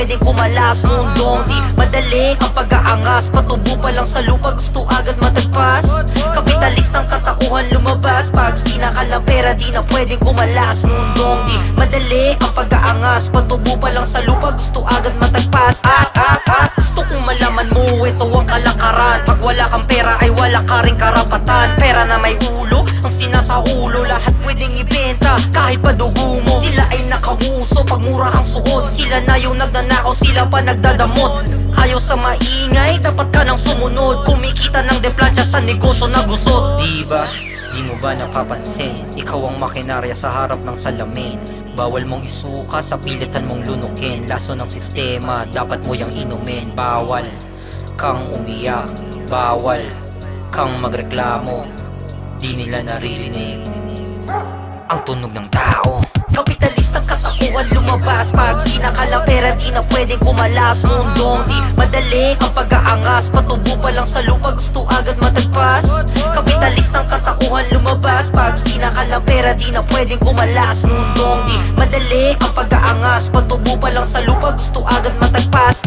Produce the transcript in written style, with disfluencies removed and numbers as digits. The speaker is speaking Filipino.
pwedeng kumalas. Mundong di madali ang pag-aangas, patubo pa lang sa lupa gusto agad matagpas. Kapitalistang katauhan lumabas, pag sinakal ng pera di na pwedeng kumalas. Mundong di madali ang pag-aangas, patubo pa lang sa lupa gusto agad matagpas. Gusto kong malaman mo, ito ang kalakaran. Pag wala kang pera ay wala ka ring karapatan. Pera na may ulo, ang sinasaulo, lahat pwedeng ibenta kahit pa dugo mo. Sila ay nakahuso pag mura ang suot, sila na yung nagnanakaw, sila pa nagdadamot. Ayaw sa maingay, dapat ka nang sumunod. Kumikita ng deplansya sa negosyo na gusot. Diba? Di mo ba napapansin? Ikaw ang makinarya sa harap ng salamin. Bawal mong isuka sa pilitan mong lunukin. Laso ng sistema, dapat mo yang inumin. Bawal kang umiyak, bawal kang magreklamo. Di nila naririnig ang tunog ng tao. Kapitalistang katauhan lumabas, pag sinakal ang pera di na pwedeng kumalas. Mundong di madali ang pag-aangas, patubo pa lang sa lupa gusto agad matagpas. Kapitalistang katauhan lumabas, pag sinakal ang pera di na pwedeng kumalas. Mundong di madali ang pag-aangas, patubo pa lang sa lupa gusto agad matagpas.